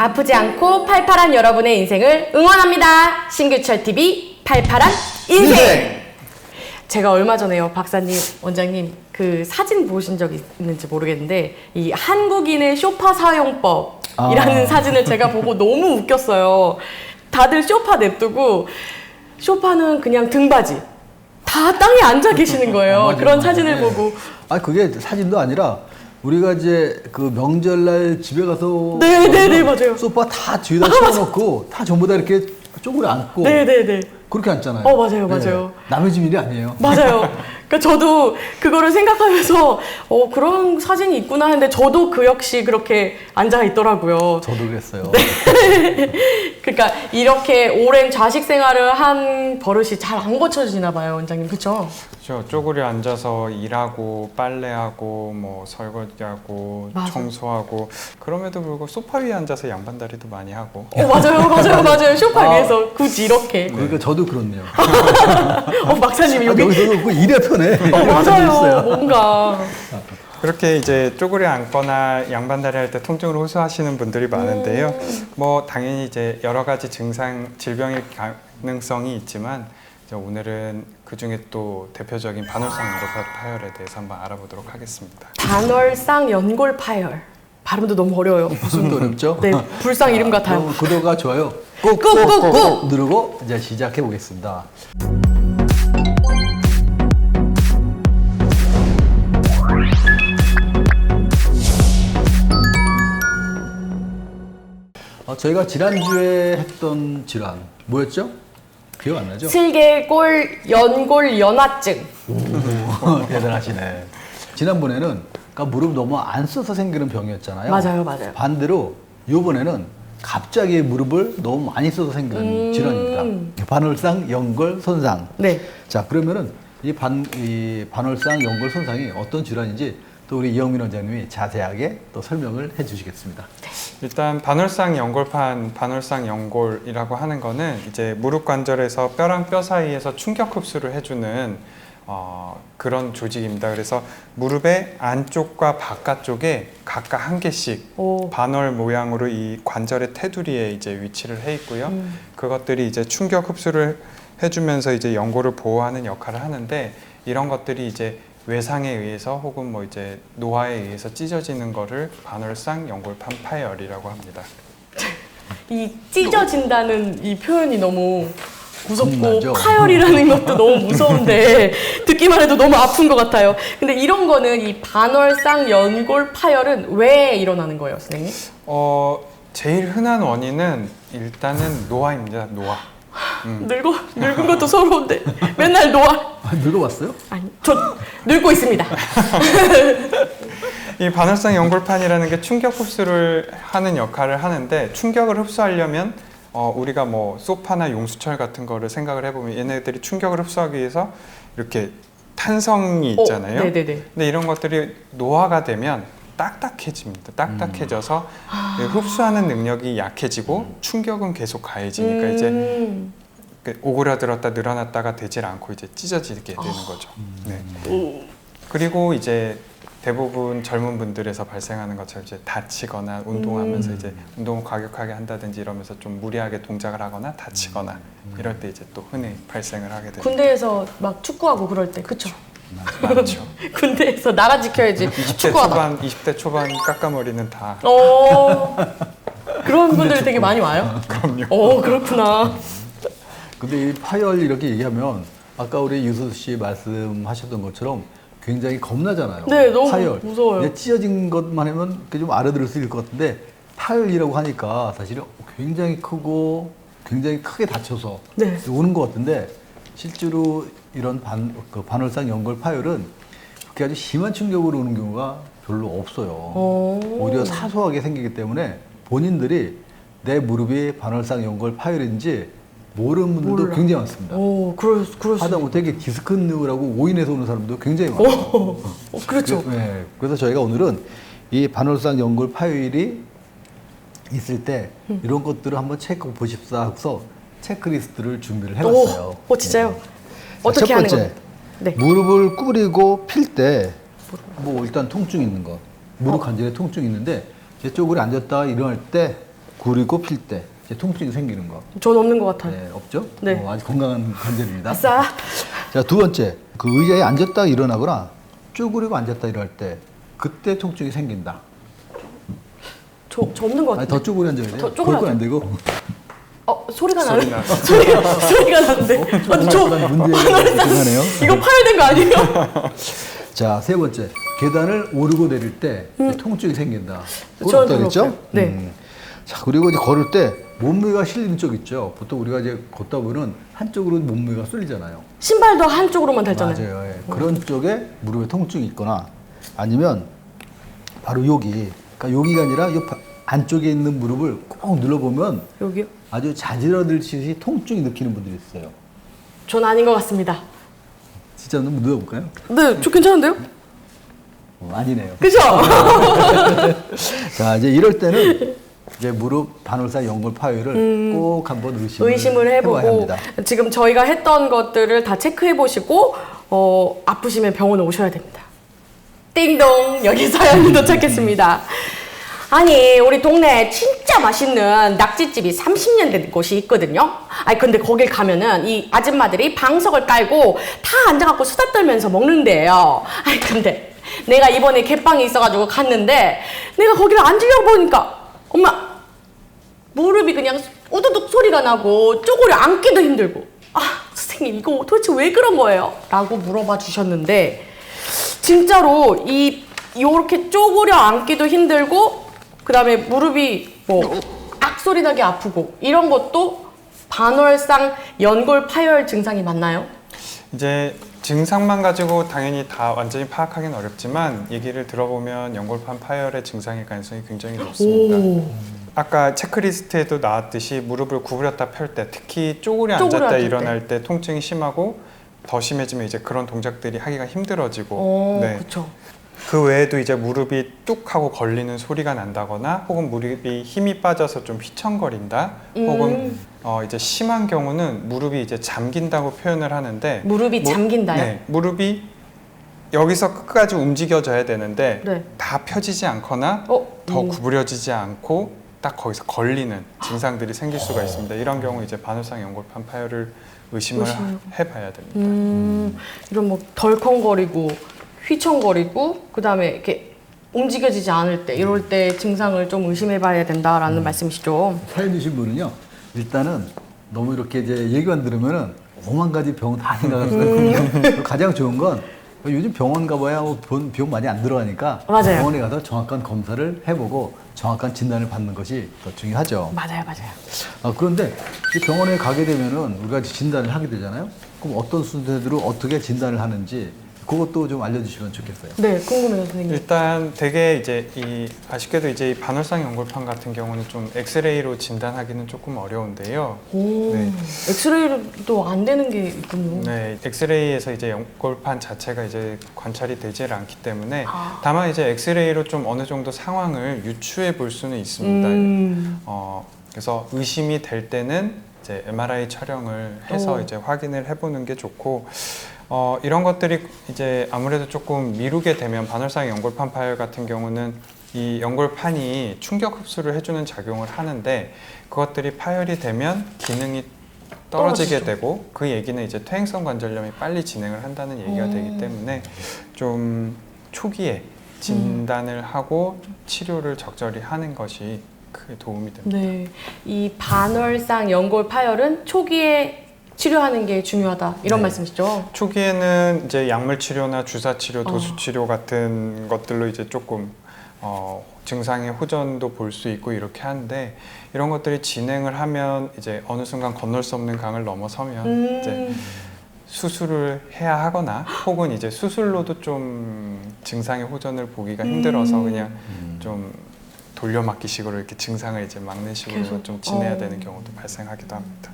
아프지 않고 팔팔한 여러분의 인생을 응원합니다. 신규철TV 팔팔한 인생! 제가 얼마 전에요, 박사님, 원장님, 그 사진 보신 적 있는지 모르겠는데, 이 한국인의 쇼파 사용법이라는 사진을 제가 보고 너무 웃겼어요. 다들 쇼파 냅두고, 쇼파는 그냥 등받이. 다 땅에 앉아 계시는 거예요. 맞아요, 그런 맞아요. 사진을 네. 보고. 아, 그게 사진도 아니라 우리가 이제 그 명절날 집에 가서 네네네, 맞아요. 소파 다 뒤에다 씌워놓고 다 전부 다 이렇게 쪼그려 앉고 네네네. 그렇게 앉잖아요. 맞아요, 맞아요. 남의 집 일이 아니에요. 맞아요. 그러니까 저도 그거를 생각하면서 그런 사진이 있구나 했는데 저도 그 역시 그렇게 앉아 있더라고요. 저도 그랬어요. 그러니까 이렇게 오랜 자식 생활을 한 버릇이 잘 안 고쳐지나 봐요, 원장님. 그렇죠? 그렇죠. 쪼그려 앉아서 일하고 빨래하고 뭐 설거지하고 맞아. 청소하고 그럼에도 불구하고 소파 위에 앉아서 양반다리도 많이 하고. 맞아요. 쇼파 위에서 굳이 이렇게. 그러니까 저도 그렇네요. 박사님이 여기. 여기서도 그 일에 편해. 맞아요. 뭔가. 그렇게 이제 쪼그려 앉거나 양반다리 할 때 통증을 호소하시는 분들이 많은데요. 뭐 당연히 이제 여러 가지 증상, 질병의 가능성이 있지만 이제 오늘은 그 중에 또 대표적인 반월상 연골 파열에 대해서 한번 알아보도록 하겠습니다. 반월상 연골 파열. 발음도 너무 어려워요. 무슨 어렵죠? 네, 불상 이름 같아요. 그럼 구독과 좋아요 꾹꾹꾹 누르고 이제 시작해 보겠습니다. 저희가 지난주에 했던 질환 뭐였죠? 기억 안 나죠? 슬개골 연골 연화증. 오, 대단하시네. 지난번에는 그러니까 무릎 너무 안 써서 생기는 병이었잖아요. 맞아요. 반대로 이번에는 갑자기 무릎을 너무 많이 써서 생기는 질환입니다. 반월상 연골 손상. 네. 자, 그러면은 이 반월상 연골 손상이 어떤 질환인지 또 우리 이영민 원장님이 자세하게 또 설명을 해주시겠습니다. 일단 반월상 연골판, 반월상 연골이라고 하는 거는 이제 무릎 관절에서 뼈랑 뼈 사이에서 충격 흡수를 해주는 그런 조직입니다. 그래서 무릎의 안쪽과 바깥쪽에 각각 한 개씩 반월 모양으로 이 관절의 테두리에 이제 위치를 해 있고요. 그것들이 이제 충격 흡수를 해주면서 이제 연골을 보호하는 역할을 하는데 이런 것들이 이제 외상에 의해서 혹은 뭐 이제 노화에 의해서 찢어지는 거를 반월상 연골판 파열이라고 합니다. 이 찢어진다는 이 표현이 너무 무섭고 맞아. 파열이라는 것도 너무 무서운데 듣기만 해도 너무 아픈 것 같아요. 근데 이런 거는 이 반월상 연골 파열은 왜 일어나는 거예요, 선생님? 제일 흔한 원인은 일단은 노화입니다. 노화. 늙은 것도 서러운데 맨날 노화. 늙어봤어요? 아니, 저 늙고 있습니다. 이 반월상 연골판이라는 게 충격 흡수를 하는 역할을 하는데 충격을 흡수하려면 우리가 뭐 소파나 용수철 같은 거를 생각을 해보면 얘네들이 충격을 흡수하기 위해서 이렇게 탄성이 있잖아요. 네네네. 근데 이런 것들이 노화가 되면 딱딱해집니다. 딱딱해져서 흡수하는 능력이 약해지고 충격은 계속 가해지니까 이제 오그라들었다 늘어났다가 되질 않고 이제 찢어지게 되는 거죠. 네. 그리고 이제 대부분 젊은 분들에서 발생하는 것처럼 이제 다치거나 운동하면서 이제 운동을 과격하게 한다든지 이러면서 좀 무리하게 동작을 하거나 다치거나 이럴 때 이제 또 흔히 발생을 하게 됩니다. 군대에서 막 축구하고 그럴 때, 그쵸? 많죠. 군대에서 나라 지켜야지. 20대 초반 깎아머리는 다. 그런 분들이 되게 많이 와요? 그럼요. 그렇구나. 근데 이 파열 이렇게 얘기하면 아까 우리 유수 씨 말씀하셨던 것처럼 굉장히 겁나잖아요. 네, 너무 파열. 무서워요. 근데 찢어진 것만 하면 좀 알아들을 수 있을 것 같은데 파열이라고 하니까 사실은 굉장히 크고 굉장히 크게 다쳐서 네. 오는 것 같은데 실제로 이런 반월상 연골 파열은 그렇게 아주 심한 충격으로 오는 경우가 별로 없어요. 오히려 사소하게 생기기 때문에 본인들이 내 무릎이 반월상 연골 파열인지 모르는 분들도 몰라. 굉장히 많습니다. 그럴 수. 하다못해 이게 디스크느라고 오인해서 오는 사람도 굉장히 많아요. 그렇죠. 그래서 저희가 오늘은 이 반월상 연골 파열이 있을 때 이런 것들을 한번 체크해 보십사 하고서 체크리스트를 준비를 해봤어요. 진짜요? 어떻게 첫 하는 번째, 거예요? 네. 무릎을 구부리고 필 때 뭐 일단 통증 있는 거, 무릎 관절에 통증이 있는데 이쪽으로 앉았다가 일어날 때 구리고 필 때 통증이 생기는 거. 전 없는 것 같아요. 네, 없죠? 네. 아주 건강한 관절입니다. 아싸. 자, 두 번째. 그 의자에 앉았다 일어나거나 쭈그리고 앉았다 일어날 때 그때 통증이 생긴다. 저 없는 것 아니, 같아요. 더 쭈그리 앉아야 돼요. 더 쭈그려 그건 안 되고. 소리가 소리 나는 나요. 소리가 나는데. 저 그런 문제가 있하네요. 이거 파열된 거 아니에요? 자, 세 번째. 계단을 오르고 내릴 때 통증이 생긴다. 저는 별로 없다겠죠? 없어요. 네. 자, 그리고 이제 걸을 때 몸무게가 실리는 쪽 있죠. 보통 우리가 이제 걷다 보면 한쪽으로 몸무게가 쏠리잖아요. 신발도 한쪽으로만 달잖아요. 맞아요. 예. 그런 쪽에 무릎에 통증이 있거나 아니면 바로 여기, 그러니까 여기가 아니라 이 안쪽에 있는 무릎을 꼭 눌러보면 여기요? 아주 자지러들듯이 통증이 느끼는 분들이 있어요. 전 아닌 것 같습니다. 진짜 한번 눌러볼까요? 네, 저 괜찮은데요? 아니네요. 그죠? 자, 이제 이럴 때는 이제 무릎 반월상 연골 파열을 꼭 한번 의심을 해봐야 해보고 합니다. 지금 저희가 했던 것들을 다 체크해 보시고 아프시면 병원에 오셔야 됩니다. 띵동, 여기 사연이 도착했습니다. 아니, 우리 동네에 진짜 맛있는 낙지집이 30년 된 곳이 있거든요. 아니, 근데 거길 가면은 이 아줌마들이 방석을 깔고 다 앉아갖고 수다 떨면서 먹는데요. 아니, 근데 내가 이번에 개빵이 있어가지고 갔는데 내가 거기를 앉으려고 보니까 엄마, 무릎이 그냥 우두둑 소리가 나고 쪼그려 앉기도 힘들고, 선생님 이거 도대체 왜 그런 거예요? 라고 물어봐 주셨는데, 진짜로 요렇게 쪼그려 앉기도 힘들고, 그 다음에 무릎이 악소리 나게 아프고, 이런 것도 반월상 연골 파열 증상이 맞나요? 이제 증상만 가지고 당연히 다 완전히 파악하기는 어렵지만 얘기를 들어보면 연골판 파열의 증상일 가능성이 굉장히 높습니다. 아까 체크리스트에도 나왔듯이 무릎을 구부렸다 펼 때, 특히 쪼그려 앉았다 앉을 일어날 때 통증이 심하고 더 심해지면 이제 그런 동작들이 하기가 힘들어지고, 네. 그쵸. 그 외에도 이제 무릎이 뚝 하고 걸리는 소리가 난다거나 혹은 무릎이 힘이 빠져서 좀 휘청거린다 혹은 이제 심한 경우는 무릎이 이제 잠긴다고 표현을 하는데, 무릎이 잠긴다요? 네, 무릎이 여기서 끝까지 움직여져야 되는데 네. 다 펴지지 않거나 더 구부려지지 않고 딱 거기서 걸리는 증상들이 생길 수가 있습니다. 이런 경우 이제 반월상 연골판 파열을 의심을 해봐야 됩니다. 이런 뭐 덜컹거리고 휘청거리고 그 다음에 이렇게 움직여지지 않을 때 이럴 때 증상을 좀 의심해봐야 된다라는 말씀이시죠? 사연 주신 분은요, 일단은 너무 이렇게 이제 얘기만 들으면은 5만 가지 병 다 생각할 수가 있거든요. 가장 좋은 건 요즘 병원 가봐야 비용 많이 안 들어가니까 맞아요. 병원에 가서 정확한 검사를 해보고 정확한 진단을 받는 것이 더 중요하죠. 맞아요. 그런데 이 병원에 가게 되면은 우리가 진단을 하게 되잖아요. 그럼 어떤 순서대로 어떻게 진단을 하는지 그것도 좀 알려주시면 좋겠어요. 네, 궁금해요, 선생님. 일단 되게 이제 아쉽게도 이제 이 반월상 연골판 같은 경우는 좀 엑스레이로 진단하기는 조금 어려운데요. 네. 엑스레이도 안 되는 게 있군요. 네, 엑스레이에서 이제 연골판 자체가 이제 관찰이 되질 않기 때문에 다만 이제 엑스레이로 좀 어느 정도 상황을 유추해 볼 수는 있습니다. 그래서 의심이 될 때는 이제 MRI 촬영을 해서 이제 확인을 해보는 게 좋고. 이런 것들이 이제 아무래도 조금 미루게 되면 반월상 연골판 파열 같은 경우는 이 연골판이 충격 흡수를 해주는 작용을 하는데 그것들이 파열이 되면 기능이 떨어지게 되고 그 얘기는 이제 퇴행성 관절염이 빨리 진행을 한다는 얘기가 되기 때문에 좀 초기에 진단을 하고 치료를 적절히 하는 것이 크게 도움이 됩니다. 네, 이 반월상 연골 파열은 초기에 치료하는 게 중요하다 이런 말씀이시죠? 초기에는 이제 약물 치료나 주사 치료, 도수 치료 같은 것들로 이제 조금 증상의 호전도 볼 수 있고 이렇게 하는데 이런 것들이 진행을 하면 이제 어느 순간 건널 수 없는 강을 넘어서면 이제 수술을 해야 하거나 혹은 이제 수술로도 좀 증상의 호전을 보기가 힘들어서 그냥 좀 돌려막기식으로 이렇게 증상을 이제 막는 식으로 계속? 좀 지내야 되는 경우도 발생하기도 합니다.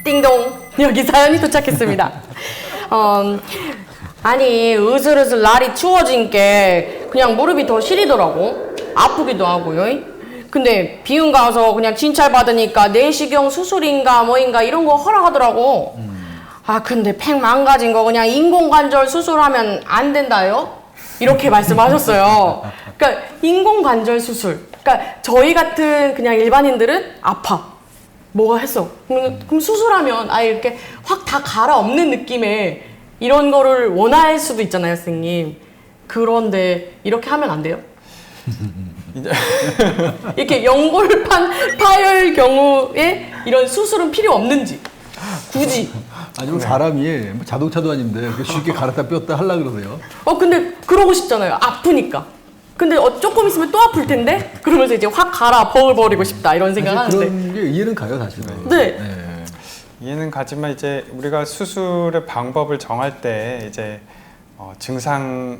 띵동, 여기 사연이 도착했습니다. 아니, 으슬으슬 날이 추워진 게 그냥 무릎이 더 시리더라고. 아프기도 하고요. 근데 비용 가서 그냥 진찰 받으니까 내시경 수술인가 뭐인가 이런 거 허락하더라고. 아 근데 팩 망가진 거 그냥 인공관절 수술하면 안 된다요? 이렇게 말씀하셨어요. 그러니까 인공관절 수술. 그러니까 저희 같은 그냥 일반인들은 아파. 뭐가 했어. 그럼 수술하면 아예 이렇게 확 다 갈아엎는 느낌의 이런 거를 원할 수도 있잖아요, 선생님. 그런데 이렇게 하면 안 돼요? 이렇게 연골판 파열 경우에 이런 수술은 필요 없는지 굳이. 아니 뭐 사람이 뭐 자동차도 아닌데 그렇게 쉽게 갈았다 뺐다 하려고 그러세요? 근데 그러고 싶잖아요. 아프니까. 근데 조금 있으면 또 아플 텐데? 그러면서 이제 확 갈아 버리고 싶다 이런 생각 하는데. 그런 게 이해는 가요 사실은. 네. 이해는 가지만 이제 우리가 수술의 방법을 정할 때 이제 증상이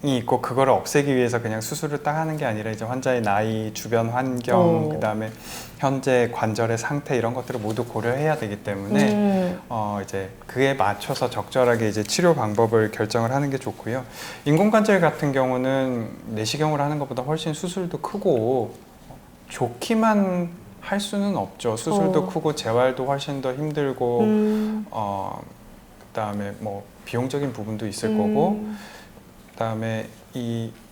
있고 그거를 없애기 위해서 그냥 수술을 딱 하는 게 아니라 이제 환자의 나이, 주변 환경, 그다음에 현재 관절의 상태 이런 것들을 모두 고려해야 되기 때문에 이제 그에 맞춰서 적절하게 이제 치료 방법을 결정을 하는 게 좋고요. 인공관절 같은 경우는 내시경으로 하는 것보다 훨씬 수술도 크고 좋기만 할 수는 없죠. 수술도 크고 재활도 훨씬 더 힘들고 그다음에 뭐 비용적인 부분도 있을 거고 그다음에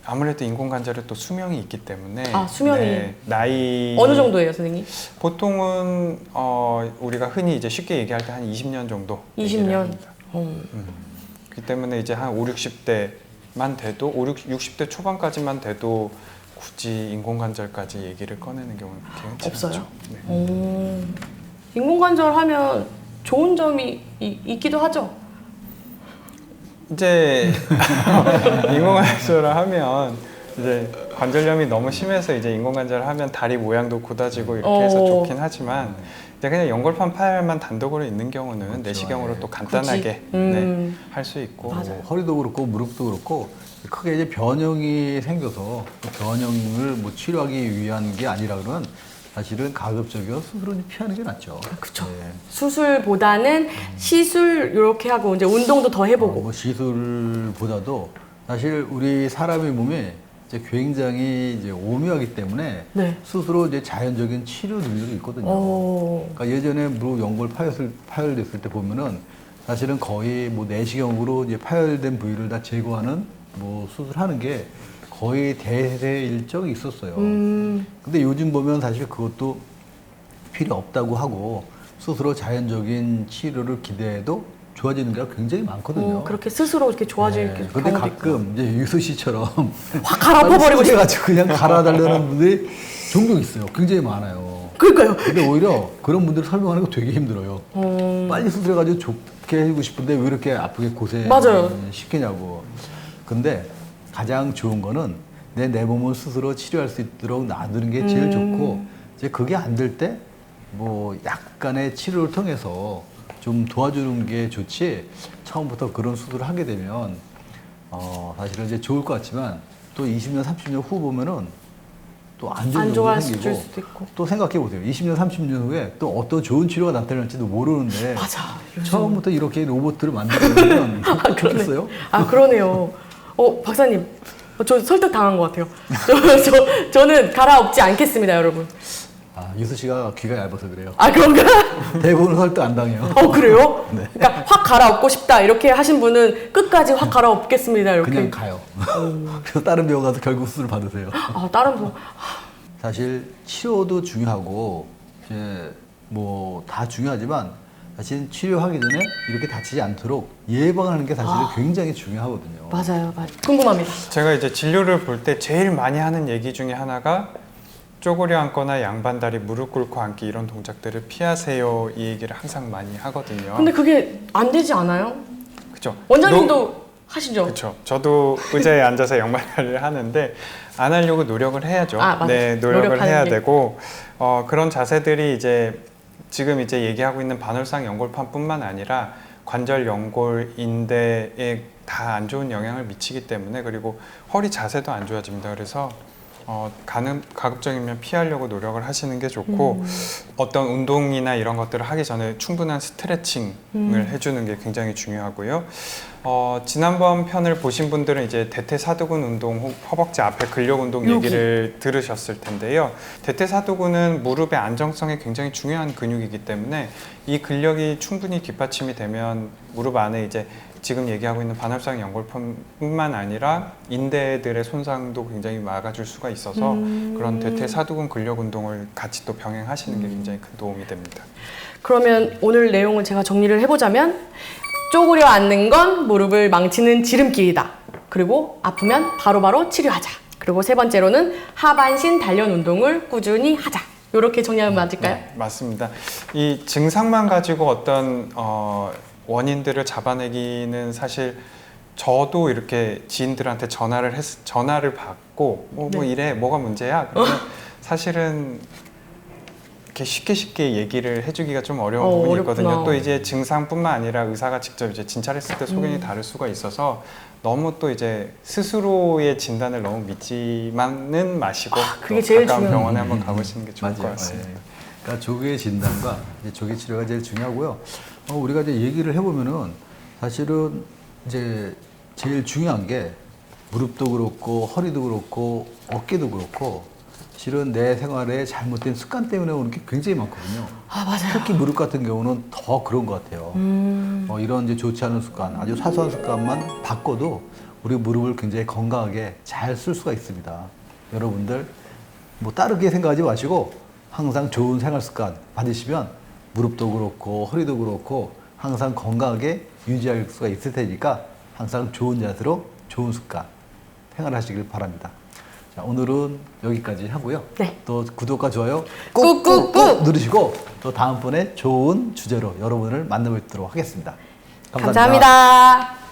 아무래도 인공관절은 또 수명이 있기 때문에 수명이 나이 어느 정도예요, 선생님? 보통은 우리가 흔히 이제 쉽게 얘기할 때 한 20년 정도 20년. 그렇기 때문에 이제 한 5, 60대만 돼도 60대 초반까지만 돼도 굳이 인공관절까지 얘기를 꺼내는 경우는 그렇게 흔치 없어요? 않죠. 네. 인공관절 하면 좋은 점이 있기도 하죠. 이제 인공관절을 하면 이제 관절염이 너무 심해서 이제 인공관절을 하면 다리 모양도 곧아지고 이렇게 해서 좋긴 하지만 이제 그냥 연골판 파열만 단독으로 있는 경우는 그렇죠. 내시경으로 또 간단하게 할 수 있고 뭐 허리도 그렇고 무릎도 그렇고 크게 이제 변형이 생겨서 그 변형을 뭐 치료하기 위한 게 아니라 그러면 사실은 가급적이면 수술은 피하는 게 낫죠. 그렇죠. 네. 수술보다는 시술 이렇게 하고 이제 운동도 더 해보고. 뭐 시술보다도 사실 우리 사람의 몸이 이제 굉장히 이제 오묘하기 때문에 네. 스스로 이제 자연적인 치료 능력이 있거든요. 그러니까 예전에 무릎 연골 파열됐을 때 보면은 사실은 거의 뭐 내시경으로 이제 파열된 부위를 다 제거하는 뭐 수술하는 게 거의 대세 일정이 있었어요. 근데 요즘 보면 사실 그것도 필요 없다고 하고 스스로 자연적인 치료를 기대해도 좋아지는 게 굉장히 많거든요. 그렇게 스스로 이렇게 좋아질 네. 경우도 근데 가끔 이제 유수 씨처럼 확 갈아엎어버리고 싶어. 가지고 그냥 갈아달라는 분들이 종종 있어요. 굉장히 많아요. 그러니까요. 근데 오히려 그런 분들 설명하는 거 되게 힘들어요. 빨리 수술해가지고 좋게 해주고 싶은데 왜 이렇게 아프게 맞아요. 고생시키냐고. 근데 가장 좋은 거는 내 몸을 스스로 치료할 수 있도록 놔두는 게 제일 좋고 이제 그게 안 될 때 뭐 약간의 치료를 통해서 좀 도와주는 게 좋지 처음부터 그런 수술을 하게 되면 사실은 이제 좋을 것 같지만 또 20년, 30년 후 보면은 또 안 좋은 좋아할 일이 생기고 수도 있고. 또 생각해 보세요. 20년, 30년 후에 또 어떤 좋은 치료가 나타날지도 모르는데 맞아. 처음부터 이렇게 로봇을 만들면 좋겠어요? 그러네요. 박사님, 저 설득 당한 것 같아요. 저는 갈아엎지 않겠습니다, 여러분. 유수 씨가 귀가 얇아서 그래요. 그런가? 대부분 설득 안 당해요. 그래요? 네. 그러니까 확 갈아엎고 싶다 이렇게 하신 분은 끝까지 확 갈아엎겠습니다 이렇게. 그냥 가요. 그래서 다른 병원 가서 결국 수술 받으세요. 다른 분. 사실 치료도 중요하고 이제 뭐 다 중요하지만 사실 치료하기 전에 이렇게 다치지 않도록 예방하는 게 사실은 굉장히 중요하거든요. 맞아요. 궁금합니다. 제가 이제 진료를 볼 때 제일 많이 하는 얘기 중에 하나가 쪼그려 앉거나 양반다리 무릎 꿇고 앉기 이런 동작들을 피하세요 이 얘기를 항상 많이 하거든요. 근데 그게 안 되지 않아요? 그죠? 원장님도 하시죠? 그렇죠. 저도 의자에 앉아서 양반다리를 하는데 안 하려고 노력을 해야죠. 맞아요. 네, 노력을 노력하는 해야 게. 되고 그런 자세들이 이제 지금 이제 얘기하고 있는 반월상 연골판뿐만 아니라 관절 연골 인대에 다 안 좋은 영향을 미치기 때문에 그리고 허리 자세도 안 좋아집니다. 그래서 가급적이면 피하려고 노력을 하시는 게 좋고 어떤 운동이나 이런 것들을 하기 전에 충분한 스트레칭을 해주는 게 굉장히 중요하고요. 지난번 편을 보신 분들은 이제 대퇴사두근 운동, 허벅지 앞에 근력 운동 여기. 얘기를 들으셨을 텐데요. 대퇴사두근은 무릎의 안정성에 굉장히 중요한 근육이기 때문에 이 근력이 충분히 뒷받침이 되면 무릎 안에 이제 지금 얘기하고 있는 반월상 연골판뿐만 아니라 인대들의 손상도 굉장히 막아줄 수가 있어서 그런 대퇴사두근 근력 운동을 같이 또 병행하시는 게 굉장히 큰 도움이 됩니다. 그러면 오늘 내용을 제가 정리를 해보자면 쪼그려 앉는 건 무릎을 망치는 지름길이다. 그리고 아프면 바로바로 치료하자. 그리고 세 번째로는 하반신 단련 운동을 꾸준히 하자. 이렇게 정리하면 맞을까요? 네, 맞습니다. 이 증상만 가지고 어떤 원인들을 잡아내기는 사실 저도 이렇게 지인들한테 전화를 받고 뭐 네. 이래 뭐가 문제야? 그러면 사실은 이렇게 쉽게 얘기를 해주기가 좀 어려운 부분이 어렵구나. 있거든요. 또 이제 증상뿐만 아니라 의사가 직접 이제 진찰했을 때 소견이 다를 수가 있어서 너무 또 이제 스스로의 진단을 너무 믿지만은 마시고 그게 또 제일 가까운 중요해요. 병원에 한번 가보시는 게 좋을 것 같습니다. 예. 그러니까 조기의 진단과 이제 조기 치료가 제일 중요하고요. 우리가 이제 얘기를 해보면은 사실은 이제 제일 중요한 게 무릎도 그렇고 허리도 그렇고 어깨도 그렇고 실은 내 생활에 잘못된 습관 때문에 오는 게 굉장히 많거든요. 아, 맞아요. 특히 무릎 같은 경우는 더 그런 것 같아요. 이런 이제 좋지 않은 습관, 아주 사소한 습관만 바꿔도 우리 무릎을 굉장히 건강하게 잘 쓸 수가 있습니다. 여러분들 뭐 다르게 생각하지 마시고 항상 좋은 생활 습관 받으시면 무릎도 그렇고 허리도 그렇고 항상 건강하게 유지할 수가 있을 테니까 항상 좋은 자세로 좋은 습관 생활하시길 바랍니다. 자, 오늘은 여기까지 하고요. 네. 또 구독과 좋아요 꾹꾹꾹 누르시고 또 다음번에 좋은 주제로 여러분을 만나뵙도록 하겠습니다. 감사합니다.